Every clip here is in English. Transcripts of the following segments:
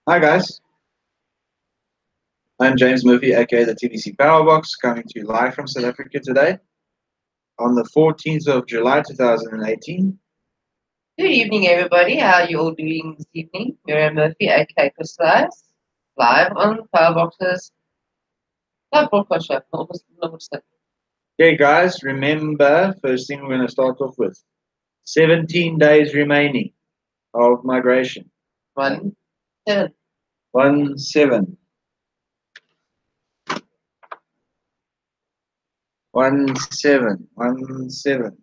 Hi guys, I'm James Murphy, aka the TBC Powerbox, coming to you live from South Africa today on the 14th of July 2018. Good evening, everybody. How are you all doing this evening? Miriam Murphy, aka Slice, live on Powerbox's live broadcast show. Okay guys, remember, first thing we're going to start off with 17 days remaining of migration. 1-7. 1-7. 1-7. 1-7.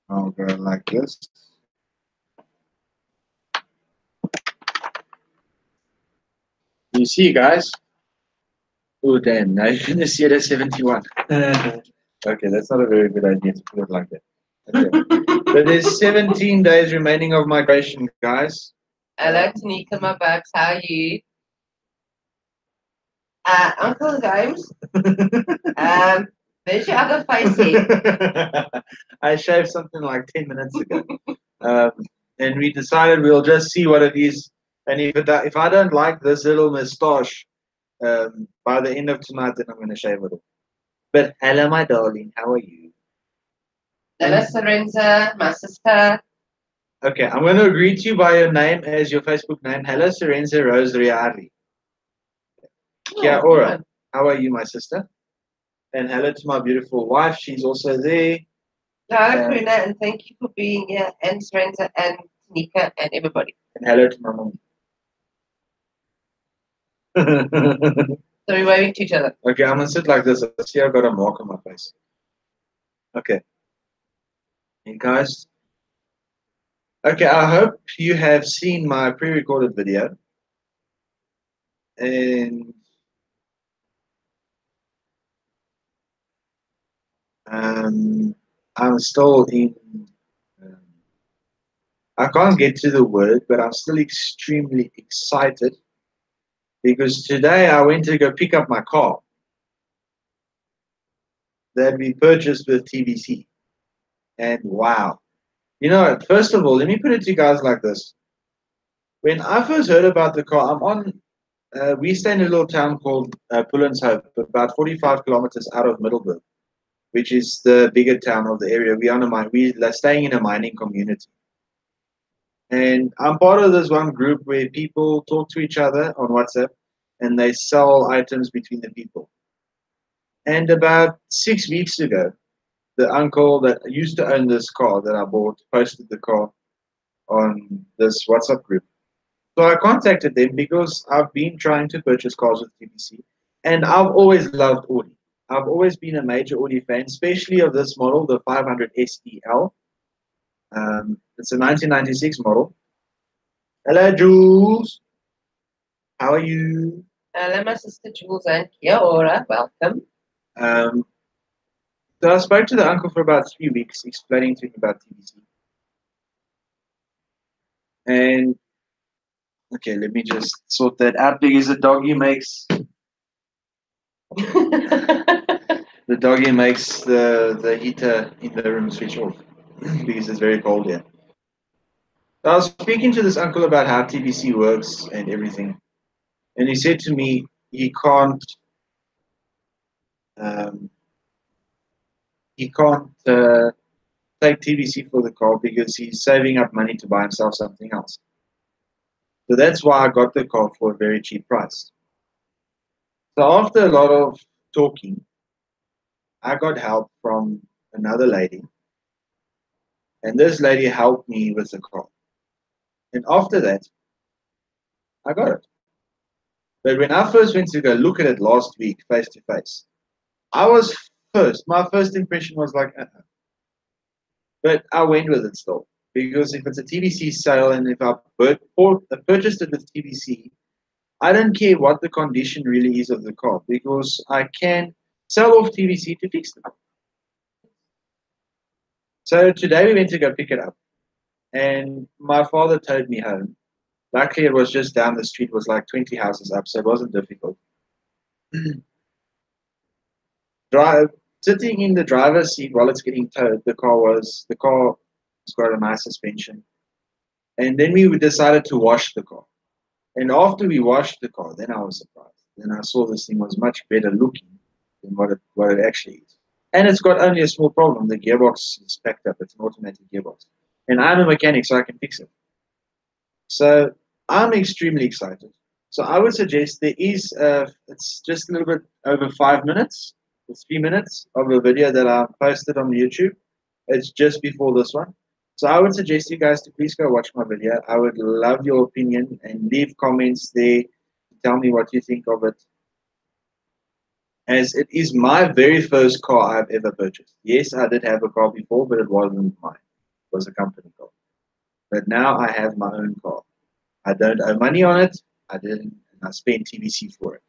I'll go like this. You see, guys? Oh, damn. Now you're going to see it at 71. Okay, that's not a very good idea to put it like that. Okay. But there's 17 days remaining of migration, guys. Hello, Tanika, my bags. How are you? Uncle James. There's your other face here. I shaved something like 10 minutes ago. And we decided we'll just see what it is. And if I don't like this little moustache by the end of tonight, then I'm going to shave it off. But hello, my darling. How are you? Hello, Serenza, my sister. Okay, I'm going to agree to you by your name as your Facebook name. Hello, Serenza Rose Riari. Kia ora. How are you, my sister? And hello to my beautiful wife. She's also there. Hello, Karina, and thank you for being here, and Serenza, and Tanika, and everybody. And hello to my mom. So we're waving to each other. Okay, I'm going to sit like this. I see I've got a mark on my face. Okay. Hey, guys. Okay, I hope you have seen my pre-recorded video. And I'm still in, I can't get to the word, but I'm still extremely excited because today I went to go pick up my car that we purchased with TBC. And wow. You know, first of all, let me put it to you guys like this. When I first heard about the car, we stay in a little town called Pullenshope, about 45 kilometers out of Middelburg, which is the bigger town of the area. We're staying in a mining community. And I'm part of this one group where people talk to each other on WhatsApp and they sell items between the people. And about 6 weeks ago, the uncle that used to own this car that I bought posted the car on this WhatsApp group. So I contacted them because I've been trying to purchase cars with TBC, and I've always loved Audi. I've always been a major Audi fan, especially of this model, the 500 SEL. It's a 1996 model. Hello, Jules. How are you? Hello, my sister Jules, and kia ora. Welcome. So I spoke to the uncle for about 3 weeks, explaining to him about TBC. And okay, let me just sort that out because the doggy makes the heater in the room switch off because it's very cold here. So I was speaking to this uncle about how TBC works and everything, and he said to me he can't take TBC for the car because he's saving up money to buy himself something else. So that's why I got the car for a very cheap price. So after a lot of talking, I got help from another lady, and this lady helped me with the car. And after that, I got it. But when I first went to go look at it last week, face to face, my first impression was like, But I went with it still. Because if it's a TBC sale and if I purchased it with TBC, I don't care what the condition really is of the car because I can sell off TBC to fix it. So today we went to go pick it up. And my father towed me home. Luckily, it was just down the street. It was like 20 houses up, so it wasn't difficult. Sitting in the driver's seat while it's getting towed, the car has got a nice suspension. And then we decided to wash the car. And after we washed the car, then I was surprised. Then I saw this thing was much better looking than what it actually is. And it's got only a small problem. The gearbox is packed up. It's an automatic gearbox. And I'm a mechanic, so I can fix it. So I'm extremely excited. So I would suggest it's just a little bit over 5 minutes, it's 3 minutes of a video that I posted on YouTube. It's just before this one. So I would suggest you guys to please go watch my video. I would love your opinion and leave comments there. Tell me what you think of it. As it is my very first car I've ever purchased. Yes, I did have a car before, but it wasn't mine. It was a company car. But now I have my own car. I don't owe money on it. I didn't, and I spent TBC for it.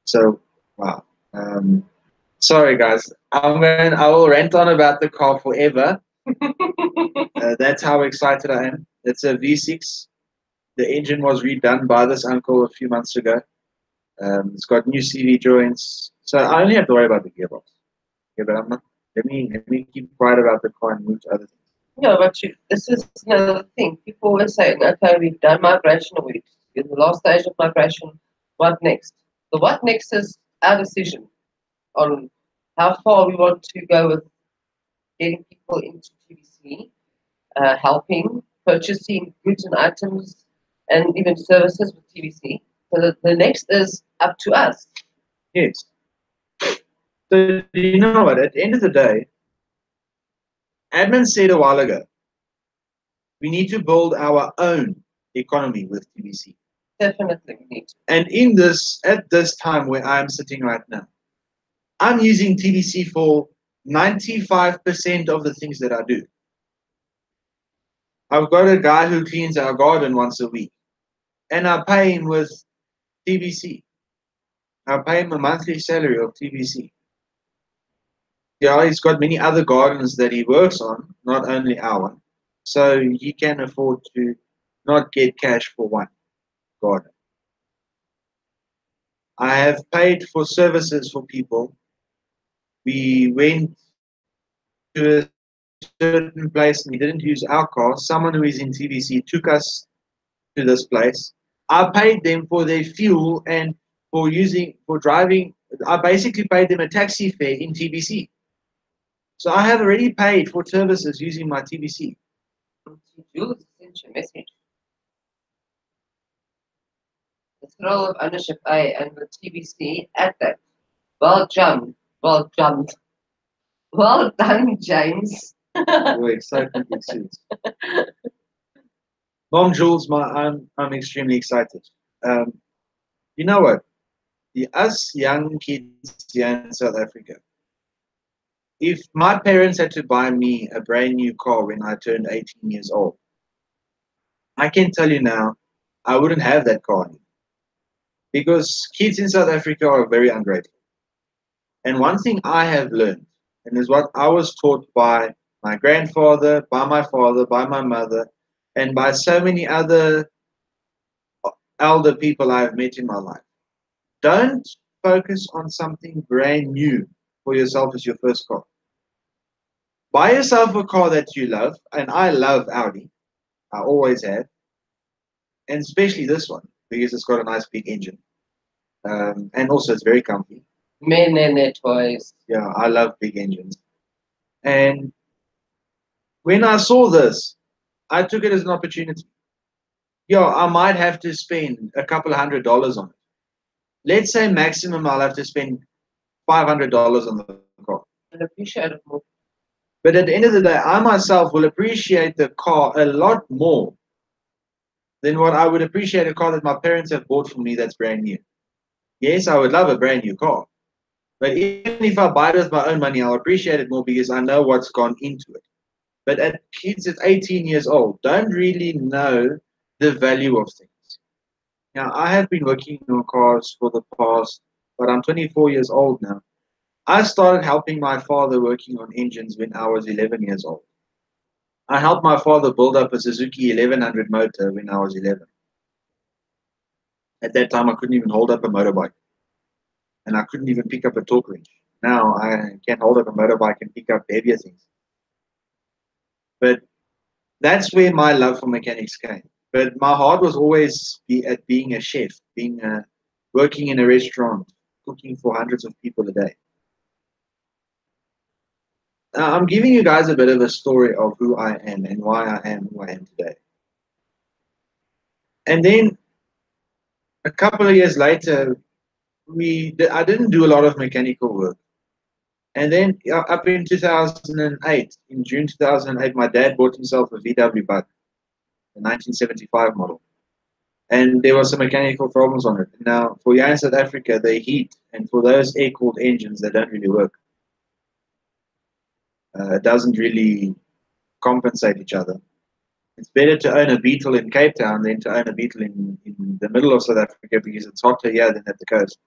So, wow. Sorry, guys. I will rant on about the car forever. That's how excited I am. It's a V6. The engine was redone by this uncle a few months ago. It's got new CV joints. So I only have to worry about the gearbox. Yeah, but I'm not. Let me keep quiet about the car and move to other things. No, but this is another thing. People always say, okay, we've done migration, or we're in the last stage of migration. What next? The what next is our decision on how far we want to go with getting people into TBC, helping, purchasing goods and items, and even services with TBC. So the next is up to us. Yes. So you know what? At the end of the day, Admin said a while ago, we need to build our own economy with TBC. Definitely we need to. And at this time where I'm sitting right now, I'm using TBC for 95% of the things that I do. I've got a guy who cleans our garden once a week, and I pay him with TBC. I pay him a monthly salary of TBC. Yeah, he's got many other gardens that he works on, not only our one. So he can afford to not get cash for one garden. I have paid for services for people. We went to a certain place and we didn't use our car. Someone who is in TBC took us to this place. I paid them for their fuel and for driving. I basically paid them a taxi fare in TBC. So I have already paid for services using my TBC. Jules sent you a message. The thrill of ownership, and the TBC at that. Well done. Well done. Well done, James. Your excitement ensues. Mom Jules, I'm extremely excited. You know what? Us young kids here in South Africa, if my parents had to buy me a brand new car when I turned 18 years old, I can tell you now, I wouldn't have that car anymore. Because kids in South Africa are very ungrateful. And one thing I have learned, and is what I was taught by my grandfather, by my father, by my mother, and by so many other elder people I have met in my life. Don't focus on something brand new for yourself as your first car. Buy yourself a car that you love, and I love Audi. I always have, and especially this one because it's got a nice big engine, and also it's very comfy. Men and their toys. Yeah, I love big engines. And when I saw this, I took it as an opportunity. Yeah, I might have to spend a couple of $100 on it. Let's say maximum I'll have to spend $500 on the car. And appreciate it more. But at the end of the day, I myself will appreciate the car a lot more than what I would appreciate a car that my parents have bought for me that's brand new. Yes, I would love a brand new car. But even if I buy it with my own money, I'll appreciate it more because I know what's gone into it. But at kids at 18 years old don't really know the value of things. Now, I have been working on cars for the past, but I'm 24 years old now. I started helping my father working on engines when I was 11 years old. I helped my father build up a Suzuki 1100 motor when I was 11. At that time, I couldn't even hold up a motorbike, and I couldn't even pick up a torque wrench. now I can hold up a motorbike and pick up heavier things. But that's where my love for mechanics came. But my heart was always at being a chef, working in a restaurant, cooking for hundreds of people a day. Now, I'm giving you guys a bit of a story of who I am and why I am who I am today. And then a couple of years later, I didn't do a lot of mechanical work. And then up in 2008, in June 2008, my dad bought himself a VW Bug, a 1975 model. And there were some mechanical problems on it. Now, for here in South Africa, they heat, and for those air-cooled engines, they don't really work. It doesn't really compensate each other. It's better to own a Beetle in Cape Town than to own a Beetle in the middle of South Africa because it's hotter here than at the coast.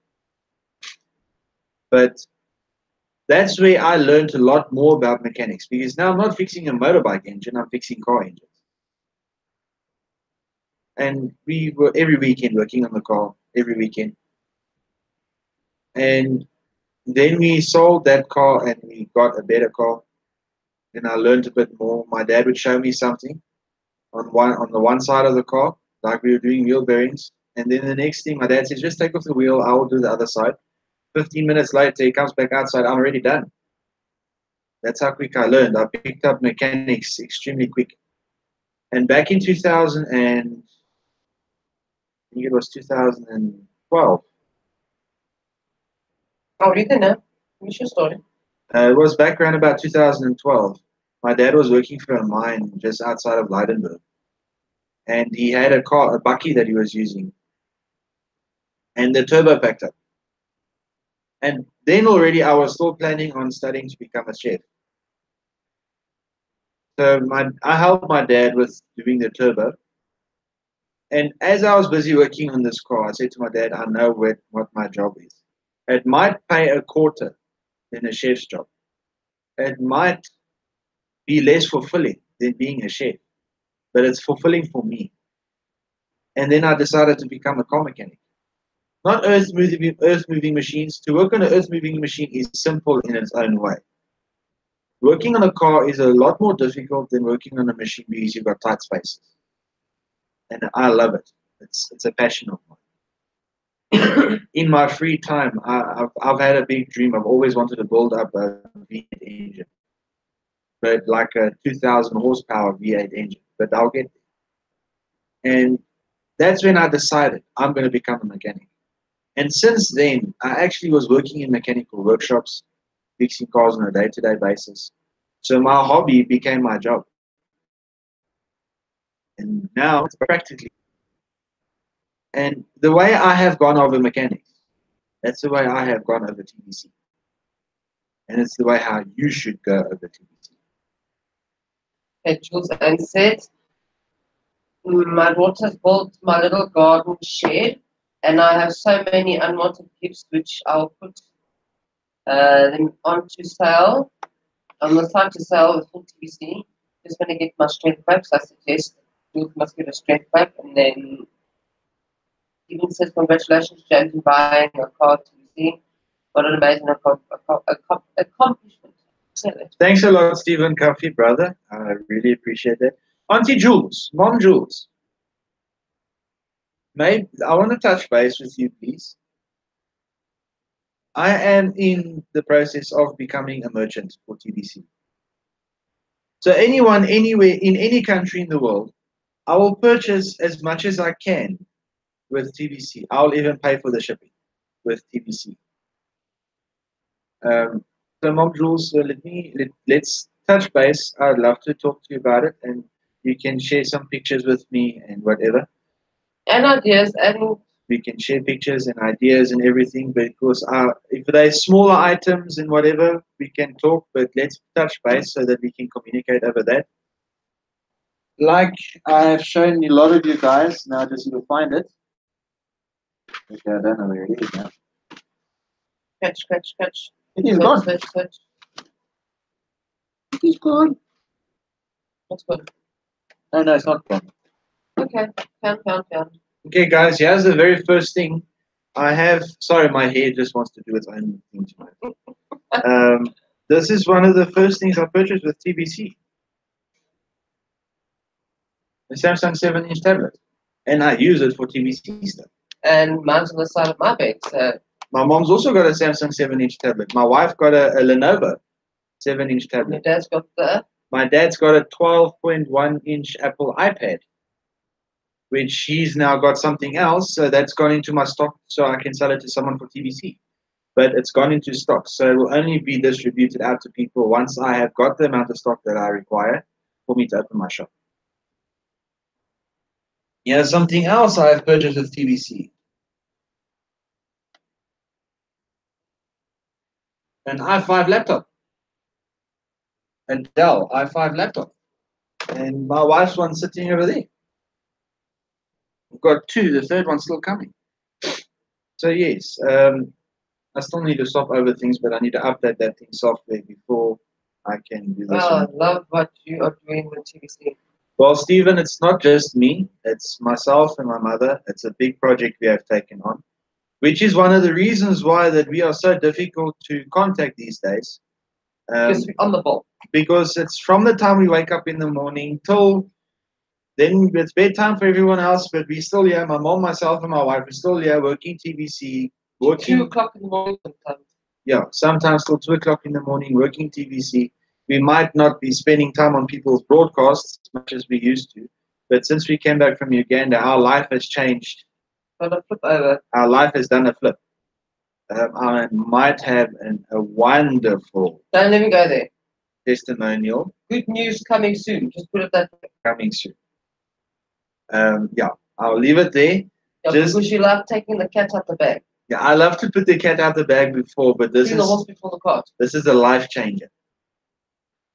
But that's where I learned a lot more about mechanics because now I'm not fixing a motorbike engine, I'm fixing car engines. And we were every weekend working on the car, every weekend. And then we sold that car and we got a better car. And I learned a bit more. My dad would show me something on the one side of the car, like we were doing wheel bearings. And then the next thing, my dad says, just take off the wheel, I will do the other side. 15 minutes later, he comes back outside, I'm already done. That's how quick I learned. I picked up mechanics extremely quick. And back in 2000 and I think it was 2012. Oh, you can know. Finish your story. It was back around about 2012. My dad was working for a mine just outside of Leidenburg. And he had a car, a bucky that he was using. And the turbo packed up. And then already I was still planning on studying to become a chef. So I helped my dad with doing the turbo. And as I was busy working on this car, I said to my dad, I know what my job is. It might pay a quarter than a chef's job. It might be less fulfilling than being a chef, but it's fulfilling for me. And then I decided to become a car mechanic. Not earth-moving machines. To work on an earth-moving machine is simple in its own way. Working on a car is a lot more difficult than working on a machine because you've got tight spaces. And I love it. It's a passion of mine. In my free time, I've had a big dream. I've always wanted to build up a V8 engine, but like a 2,000 horsepower V8 engine. But I'll get there. And that's when I decided I'm going to become a mechanic. And since then, I actually was working in mechanical workshops, fixing cars on a day-to-day basis. So my hobby became my job. And now it's practically. And the way I have gone over mechanics, that's the way I have gone over TBC. And it's the way how you should go over TBC. Okay, Jules, and said, my daughter's built my little garden shed, and I have so many unwanted gifts which I'll put them onto sale. On the site to sell with full TBC. Just going to get my strength pipes. I suggest Jules must get a strength pipe, and then even says congratulations, James, on buying a car TBC. What an amazing accomplishment. Thanks a lot, Stephen Coffey, brother. I really appreciate that. Auntie Jules, Mom Jules. I want to touch base with you, please. I am in the process of becoming a merchant for TBC. So anyone, anywhere, in any country in the world, I will purchase as much as I can with TBC. I'll even pay for the shipping with TBC. So, Mom Jules, let's touch base. I'd love to talk to you about it, and you can share some pictures with me and whatever. And ideas, and we can share pictures and ideas and everything. Because if there's smaller items and whatever, we can talk. But let's touch base so that we can communicate over that. Like I've shown a lot of you guys. Now I just need to find it. Okay, I don't know where it is now. Catch. It is gone. Search. It is gone. What's good? No, it's not gone. Okay, count. Okay, guys, here's the very first thing I have. Sorry, my hair just wants to do its own thing tonight. This is one of the first things I purchased with TBC, the Samsung 7-inch tablet, and I use it for TBC stuff. And mine's on the side of my bed. So My mom's also got a Samsung 7-inch tablet. My wife got a Lenovo 7-inch your tablet. dad's got the. My dad's got a 12.1-inch Apple iPad, which he's now got something else. So that's gone into my stock, so I can sell it to someone for TBC. But it's gone into stock, so it will only be distributed out to people once I have got the amount of stock that I require for me to open my shop. Yeah, something else I have purchased with TBC. An i5 laptop. A Dell i5 laptop. And my wife's one sitting over there. We've got two, the third one's still coming. So yes, I still need to swap over things, but I need to update that thing software before I can do this. Well, I love what you are doing with TBC. Well, Stephen, it's not just me. It's myself and my mother. It's a big project we have taken on, which is one of the reasons why that we are so difficult to contact these days. Because we're on the ball. Because it's from the time we wake up in the morning till then it's bedtime for everyone else, but we're still here. My mom, myself, and my wife are still here working TBC. 2 o'clock in the morning sometimes. Yeah, sometimes till 2 o'clock in the morning working TBC. We might not be spending time on people's broadcasts as much as we used to, but since we came back from Uganda, our life has changed. Got a flip over. Our life has done a flip. I might have a wonderful Don't let me go there. testimonial Good news coming soon. Just put it that way. coming soon. Yeah, I'll leave it there. Yeah, Just- because you love taking the cat out the bag. Yeah, I love to put the cat out the bag before, but this Putting the is horse before the cart. this is a life changer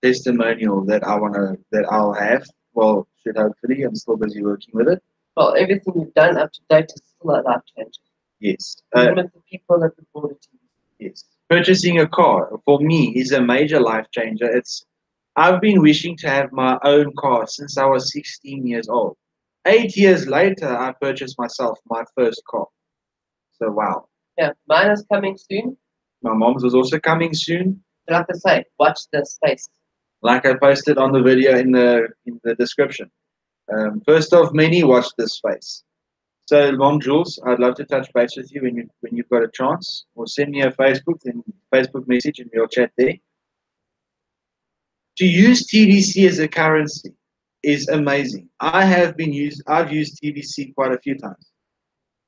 testimonial that I'll have. Well, should hopefully. I'm still busy working with it. Well, everything you've done up to date is still a life changer. Yes. Even with the people that we brought it to. Yes. Purchasing a car for me is a major life changer. I've been wishing to have my own car since I was 16 years old. 8 years later, I purchased myself my first car. So wow. Yeah, mine is coming soon. My mom's was also coming soon. Like I say, watch the space. Like I posted on the video in the description. First of many, watch this space. So, Mom Jules, I'd love to touch base with you when you've got a chance, or send me a Facebook message, and we'll chat there. To use TBC as a currency is amazing. I've used TBC quite a few times.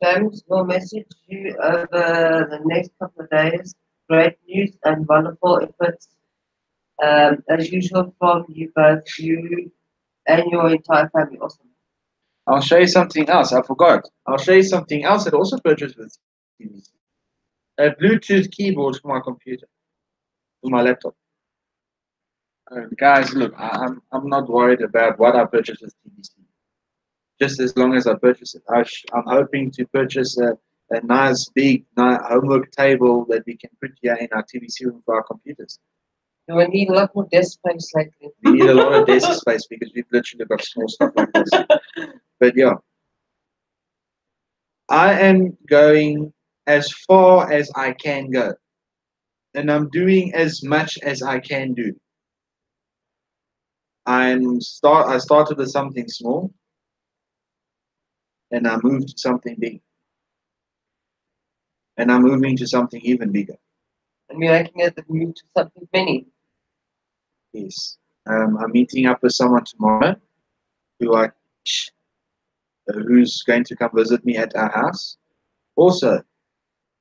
James will message you over the next couple of days. Great news and wonderful efforts. As usual from you both, you and your entire family. Awesome. I'll show you something else. I forgot. I'll show you something else that also purchased with TBC. A Bluetooth keyboard for my computer, for my laptop. Guys, look, I'm not worried about what I purchase with TBC. Just as long as I purchase it. I'm hoping to purchase a nice big homework table that we can put here in our TBC room for our computers. We need a lot more desk space lately. We need a lot of desk space because we've literally got small stuff like this. But yeah, I am going as far as I can go, and I'm doing as much as I can do. I started with something small, and I moved to something big, and I'm moving to something even bigger. And we're making it the move to something many. Yes, I'm meeting up with someone tomorrow who's going to come visit me at our house. Also,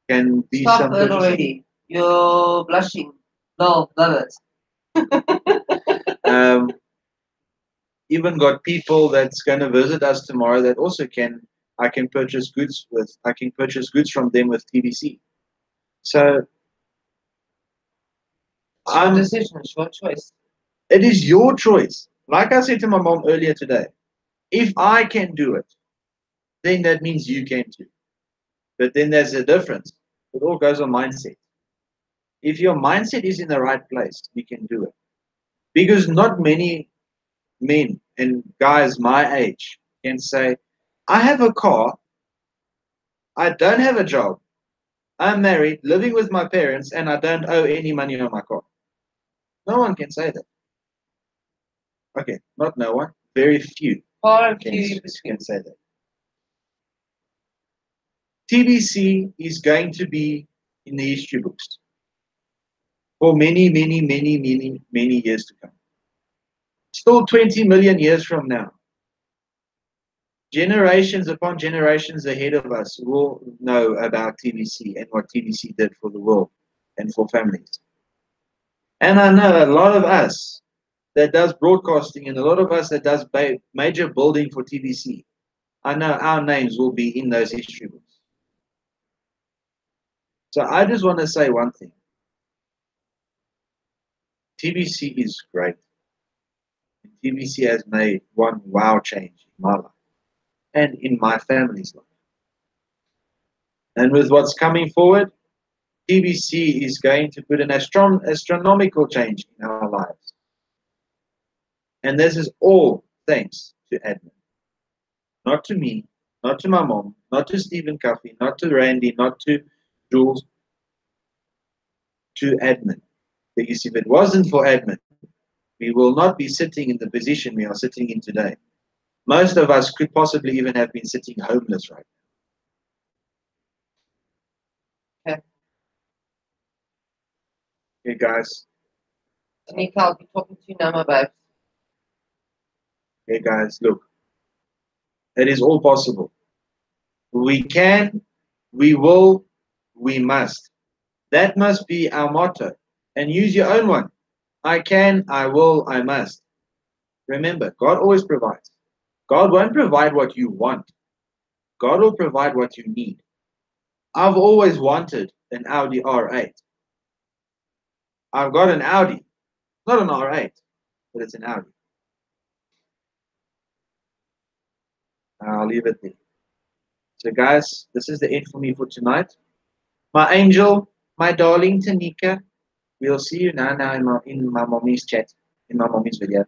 can be Stop some it already. You're blushing. No, love it. Even got people that's going to visit us tomorrow that also I can purchase goods from them with TBC. So It's your decision, it's your choice. It is your choice. Like I said to my mom earlier today, if I can do it, then that means you can too. But then there's a difference. It all goes on mindset. If your mindset is in the right place, you can do it. Because not many men and guys my age can say, I have a car, I don't have a job, I'm married, living with my parents, and I don't owe any money on my car. No one can say that. Okay, not no one. Very few Far and can, few in between. can say that. TBC is going to be in the history books for many, many, many, many, many years to come. Still 20 million years from now, generations upon generations ahead of us will know about TBC and what TBC did for the world and for families. And I know a lot of us that does broadcasting and a lot of us that does major building for TBC, I know our names will be in those history books. So I just want to say one thing. TBC is great. TBC has made one wow change in my life and in my family's life. And with what's coming forward, TBC is going to put an astronomical change in our lives. And this is all thanks to admin. Not to me, not to my mom, not to Stephen Cuffey, not to Randy, not to Jules, to admin. Because if it wasn't for admin, we will not be sitting in the position we are sitting in today. Most of us could possibly even have been sitting homeless right Okay. now. Okay, guys. Tanika, I'll be talking to you now, my babe. Okay, guys, look. It is all possible. We can, we will, we must. That must be our motto. And use your own one. I can, I will, I must. Remember, God always provides. God won't provide what you want. God will provide what you need. I've always wanted an Audi R8. I've got an Audi, not an R8, but it's an Audi. I'll leave it there. So, guys, this is the end for me for tonight. My angel, my darling Tanika, we'll see you now in my mommy's chat, in my mommy's video.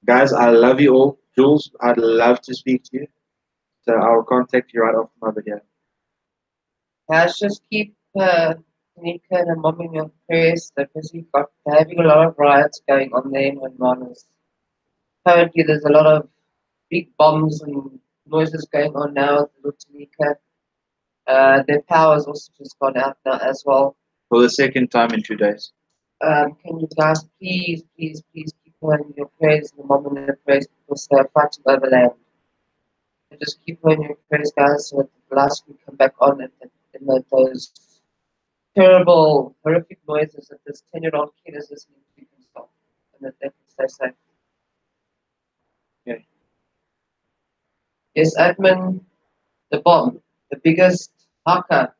Guys, I love you all. Jules, I'd love to speak to you. So I'll contact you right after my video. Guys, just keep Tanika and her mom in your prayers. They're busy having a lot of riots going on there in Manmanas. Currently, there's a lot of big bombs and noises going on now with Tanika. Their power has also just gone out now as well. For the second time in 2 days. Can you guys please keep her in your prayers, the mom in your prayers, because they're fighting over land. So just keep her in your prayers, guys, so that the lights can come back on and that those terrible, horrific noises that this 10-year-old kid is listening to can stop and that they can stay safe. Okay. Yes, admin, the bomb, the biggest haka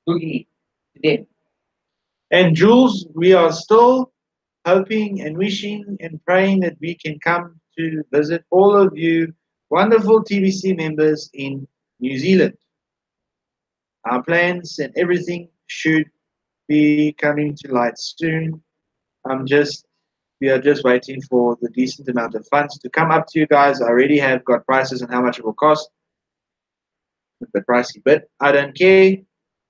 boogie to them. And Jules, we are still hoping and wishing and praying that we can come to visit all of you wonderful TBC members in New Zealand. Our plans and everything should be coming to light soon. We are just waiting for the decent amount of funds to come up to you guys. I already have got prices on how much it will cost. A bit pricey, but I don't care.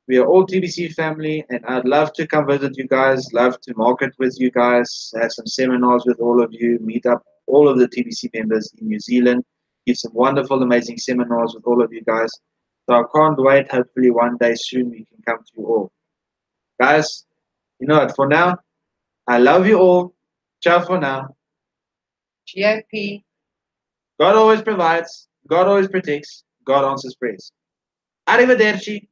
We are all TBC family, and I'd love to come visit you guys, love to market with you guys, have some seminars with all of you, meet up all of the TBC members in New Zealand, give some wonderful, amazing seminars with all of you guys. So I can't wait. Hopefully one day soon we can come to you all. Guys, you know what, for now, I love you all. Ciao for now. GOP. God always provides, God always protects, God answers prayers. Arrivederci.